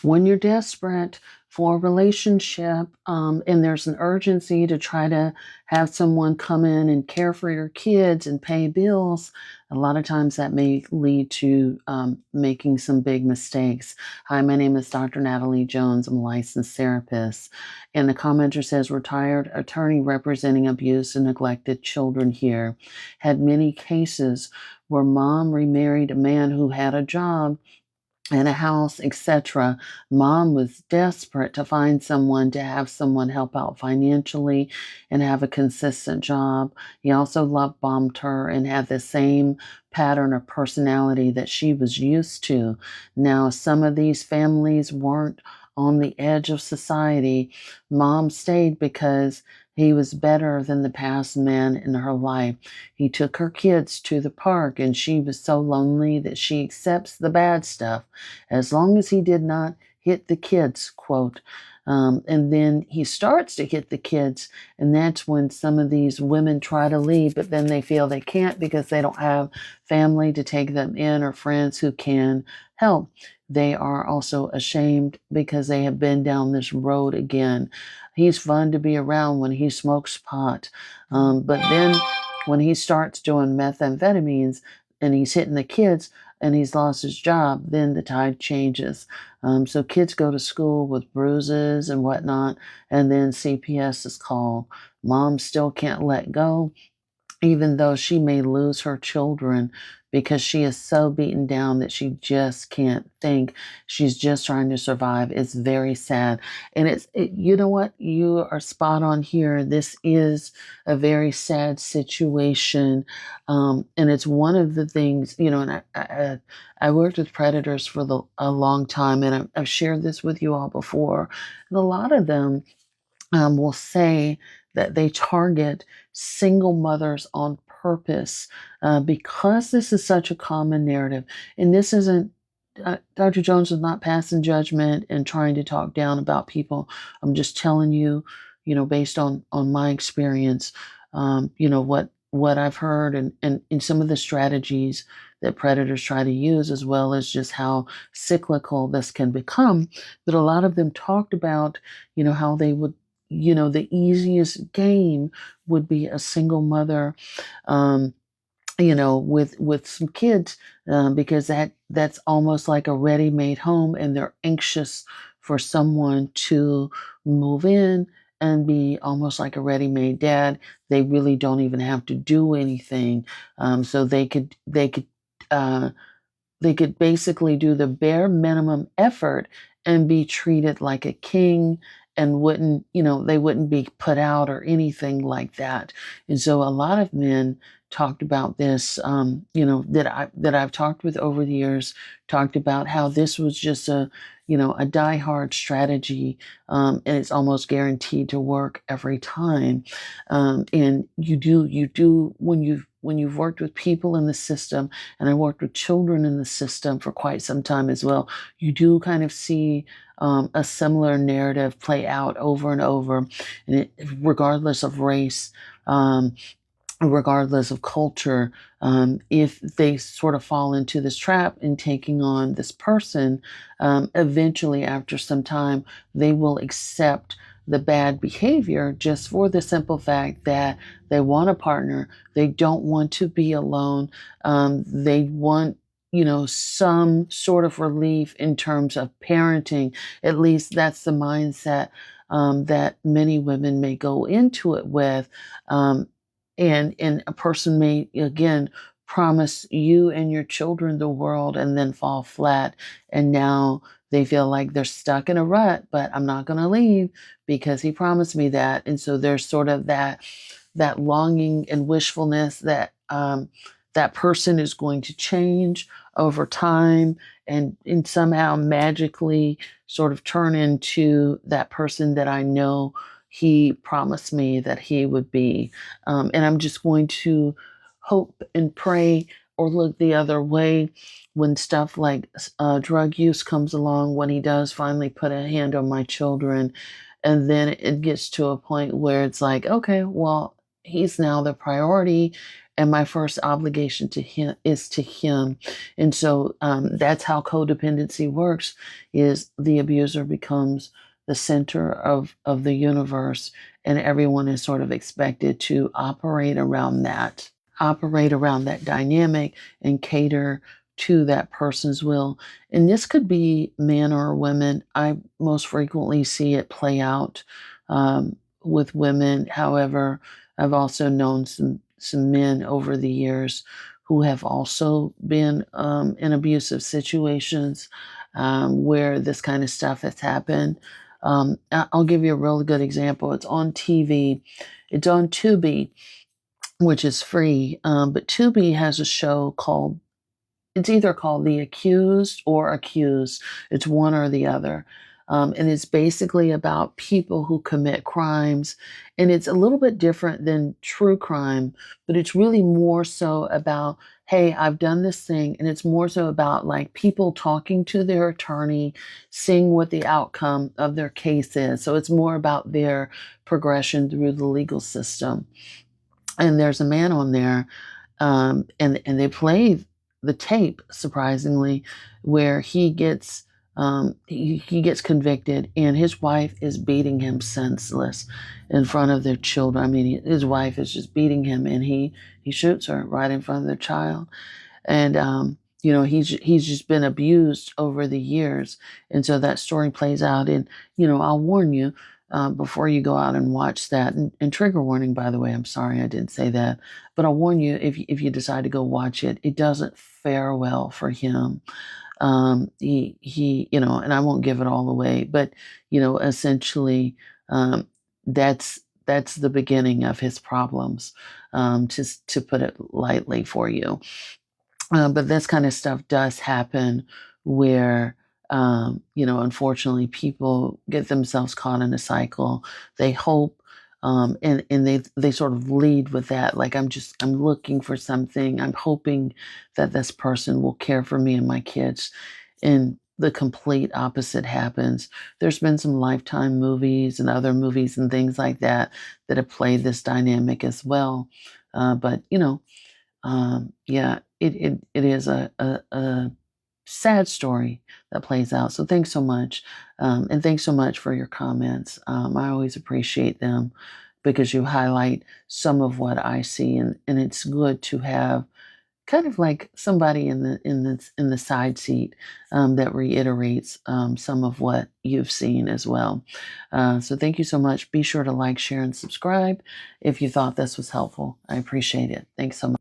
when you're desperate for a relationship, and there's an urgency to try to have someone come in and care for your kids and pay bills, a lot of times that may lead to making some big mistakes. Hi, my name is Dr. Natalie Jones. I'm a licensed therapist. And the commenter says, retired attorney representing abused and neglected children here. Had many cases where mom remarried a man who had a job and a house, etc. Mom was desperate to find someone, to have someone help out financially and have a consistent job. He also love bombed her and had the same pattern of personality that she was used to. Now, some of these families weren't on the edge of society. Mom stayed because he was better than the past men in her life. He took her kids to the park, and she was so lonely that she accepts the bad stuff as long as he did not hit the kids, quote. And then he starts to hit the kids, and that's when some of these women try to leave, but then they feel they can't because they don't have family to take them in or friends who can help. They are also ashamed because they have been down this road again. He's fun to be around when he smokes pot, but then when he starts doing methamphetamines and he's hitting the kids, and he's lost his job, then the tide changes. So kids go to school with bruises and whatnot, and then CPS is called. Mom still can't let go, even though she may lose her children because she is so beaten down that she just can't think. She's just trying to survive. It's very sad. And you know what? You are spot on here. This is a very sad situation. And it's one of the things, and I worked with predators for a long time, and I've shared this with you all before. And a lot of them will say that they target single mothers on purpose because this is such a common narrative. And this isn't, Dr. Jones is not passing judgment and trying to talk down about people. I'm just telling you, based on my experience, what I've heard and some of the strategies that predators try to use, as well as just how cyclical this can become. That a lot of them talked about, how they would, the easiest game would be a single mother, with some kids, because that's almost like a ready-made home, and they're anxious for someone to move in and be almost like a ready-made dad. They really don't even have to do anything, so uh, they could basically do the bare minimum effort and be treated like a king, and they wouldn't be put out or anything like that. And so a lot of men talked about this, that I've talked with over the years, talked about how this was just a die-hard strategy, and it's almost guaranteed to work every time. And you do when you've worked with people in the system, and I worked with children in the system for quite some time as well, you do kind of see a similar narrative play out over and over, and regardless of race, regardless of culture, if they sort of fall into this trap in taking on this person, eventually after some time, they will accept the bad behavior just for the simple fact that they want a partner. They don't want to be alone. They want, some sort of relief in terms of parenting. At least that's the mindset that many women may go into it with. And a person may, again, promise you and your children the world and then fall flat. And now they feel like they're stuck in a rut, but I'm not going to leave because he promised me that. And so there's sort of that longing and wishfulness that that person is going to change over time and somehow magically sort of turn into that person that I know he promised me that he would be. And I'm just going to hope and pray or look the other way when stuff like drug use comes along, when he does finally put a hand on my children. And then it gets to a point where it's like, okay, well, he's now the priority, and my first obligation to him is to him. And so that's how codependency works, is the abuser becomes the center of the universe, and everyone is sort of expected to operate around that dynamic and cater to that person's will. And this could be men or women. I most frequently see it play out with women. However, I've also known some men over the years who have also been in abusive situations where this kind of stuff has happened. I'll give you a really good example. It's on TV. It's on Tubi, which is free. But Tubi has a show called, it's either called The Accused or Accused. It's one or the other. And it's basically about people who commit crimes. And it's a little bit different than true crime, but it's really more so about, hey, I've done this thing. And it's more so about like people talking to their attorney, seeing what the outcome of their case is. So it's more about their progression through the legal system. And there's a man on there, and they play the tape, surprisingly, where he gets convicted, and his wife is beating him senseless in front of their children. I mean, his wife is just beating him, and he shoots her right in front of their child. And he's just been abused over the years. And so that story plays out. And I'll warn you, before you go out and watch that. And trigger warning, by the way, I'm sorry I didn't say that, but I'll warn you, if you decide to go watch it, it doesn't fare well for him. And I won't give it all away, but essentially, that's the beginning of his problems, just to put it lightly for you. But this kind of stuff does happen where, unfortunately, people get themselves caught in a cycle. They hope, and they sort of lead with that. Like, I'm looking for something. I'm hoping that this person will care for me and my kids. And the complete opposite happens. There's been some Lifetime movies and other movies and things like that that have played this dynamic as well. But yeah, it is a sad story that plays out. So thanks so much. And thanks so much for your comments. I always appreciate them because you highlight some of what I see, and it's good to have kind of like somebody in the side seat that reiterates some of what you've seen as well. So thank you so much. Be sure to like, share, and subscribe if you thought this was helpful. I appreciate it. Thanks so much.